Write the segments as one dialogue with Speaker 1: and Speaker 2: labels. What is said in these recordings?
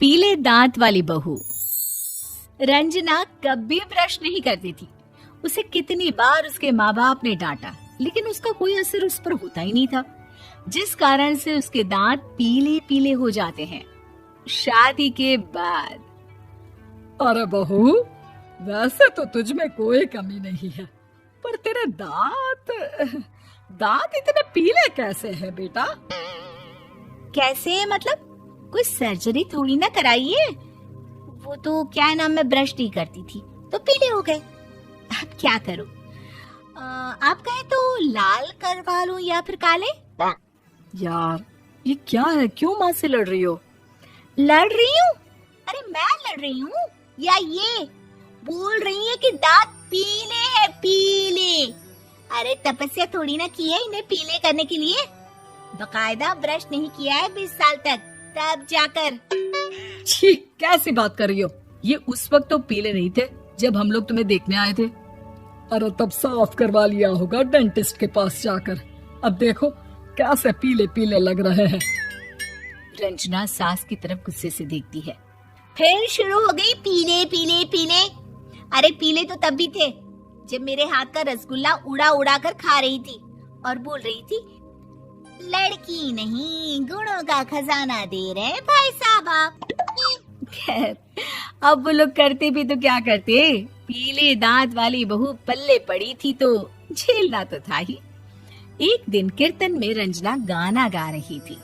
Speaker 1: पीले दांत वाली बहू। रंजना कभी ब्रश नहीं करती थी। उसे कितनी बार उसके माँ बाप ने डांटा, लेकिन उसका कोई असर उस पर होता ही नहीं था, जिस कारण से उसके दांत पीले पीले हो जाते हैं। शादी के बाद
Speaker 2: अरे बहू, वैसे तो तुझ में कोई कमी नहीं है, पर तेरे दांत इतने पीले कैसे हैं बेटा?
Speaker 1: कैसे मतलब? कोई सर्जरी थोड़ी ना कराइए। वो तो क्या नाम, मैं ब्रश नहीं करती थी तो पीले हो गए। अब क्या करूं? आप कहें तो लाल करवा लूं या फिर काले?
Speaker 2: यार ये क्या है, क्यों माँ से लड़ रही हो?
Speaker 1: लड़ रही हूँ? अरे मैं लड़ रही हूँ या ये बोल रही है कि दांत पीले हैं, पीले। अरे तपस्या थोड़ी ना की है इन्हें पीले करने के लिए। बकायदा ब्रश नहीं किया है 20 साल तक, तब जाकर।
Speaker 2: छी, कैसी बात कर रही हो? ये उस वक्त तो पीले नहीं थे जब हम लोग तुम्हें देखने आए थे। अरे तब साफ करवा लिया होगा डेंटिस्ट के पास जाकर। अब देखो कैसे पीले पीले लग रहे हैं।
Speaker 1: रंजना सास की तरफ गुस्से से देखती है। फिर शुरू हो गई पीले पीले पीले। अरे पीले तो तब भी थे जब मेरे हाथ का रसगुल्ला उड़ा उड़ा कर खा रही थी और बोल रही थी, लड़की नहीं गुणों का खजाना दे रहे भाई साहब आप। खैर, अब वो लोग करते भी तो क्या करते, पीले दांत वाली बहू पल्ले पड़ी थी तो झेलना तो था ही। एक दिन कीर्तन में रंजना गाना गा रही थी।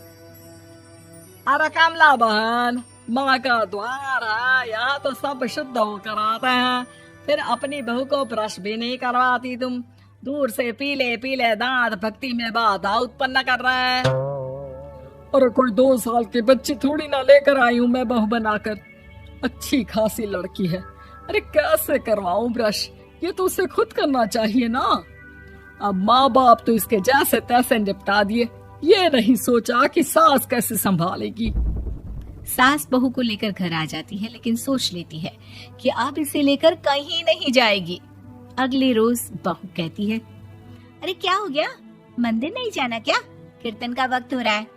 Speaker 2: अरे कमला बहन, माँ का द्वार है, यहाँ तो सब शुद्ध होकर आते हैं, फिर अपनी बहू को ब्रश भी नहीं करवाती तुम। दूर से पीले पीले दांत भक्ति में बाधा उत्पन्न कर रहे हैं। और कोई 2 साल के बच्चे थोड़ी ना लेकर आई हूँ मैं बहू बनाकर। अच्छी खासी लड़की है, अरे कैसे करवाऊं ब्रश? ये तो उसे खुद करना चाहिए ना। अब माँ बाप तो इसके जैसे तैसे निपटा दिए, ये नहीं सोचा कि सास कैसे संभालेगी।
Speaker 1: सास बहू को लेकर घर आ जाती है, लेकिन सोच लेती है कि अब इसे लेकर कहीं नहीं जाएगी। अगले रोज बहू कहती है, अरे क्या हो गया, मंदिर नहीं जाना क्या? कीर्तन का वक्त हो रहा है।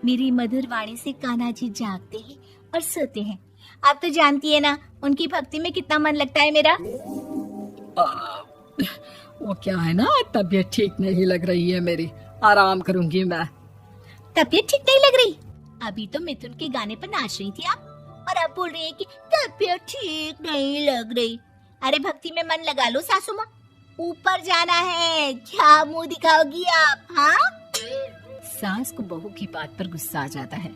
Speaker 1: मेरी मधुर वाणी से कान्हा जी जागते हैं और सोते हैं। आप तो जानती है ना उनकी भक्ति में कितना मन लगता है मेरा।
Speaker 2: वो क्या है ना, तबीयत ठीक नहीं लग रही है मेरी, आराम करूंगी मैं।
Speaker 1: तबीयत ठीक नहीं लग रही? अभी तो मिथुन के गाने पर नाच रही थी आप, और अब बोल रही है कि तबीयत ठीक नहीं लग रही। अरे भक्ति में मन लगा लो सासू माँ, ऊपर जाना है, क्या मुंह दिखाओगी आप? हाँ? सास को बहू की बात पर गुस्सा आ जाता है।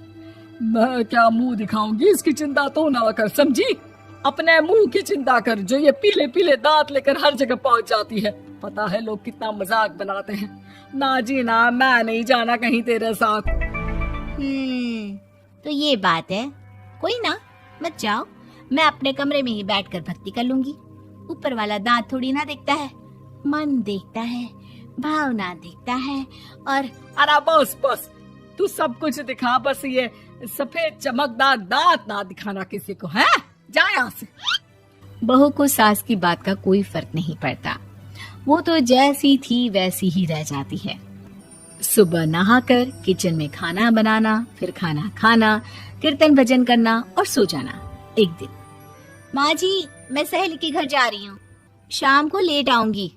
Speaker 2: मैं क्या मुंह दिखाऊंगी, इसकी चिंता तो ना कर, समझी? अपने मुंह की चिंता कर, जो ये पीले पीले दांत लेकर हर जगह पहुंच जाती है। पता है लोग कितना मजाक बनाते हैं। ना जी ना, मैं नहीं जाना कहीं तेरे साथ।
Speaker 1: तो ये बात है। कोई ना, मत जाओ, मैं अपने कमरे में ही बैठकर भक्ति कर लूंगी। ऊपर वाला दांत थोड़ी ना देखता है, मन देखता है, भावना देखता है। और
Speaker 2: अरे बस बस, तू सब कुछ दिखा, बस ये सफेद चमकदार दांत ना दिखाना किसी को, है? जा यहाँ से।
Speaker 1: बहू को सास की बात का कोई फर्क नहीं पड़ता, वो तो जैसी थी वैसी ही रह जाती है। सुबह नहाकर किचन में खाना बनाना, फिर खाना खाना, कीर्तन भजन करना और सो जाना। एक दिन, माँ जी मैं सहेली के घर जा रही हूँ, शाम को लेट आऊंगी।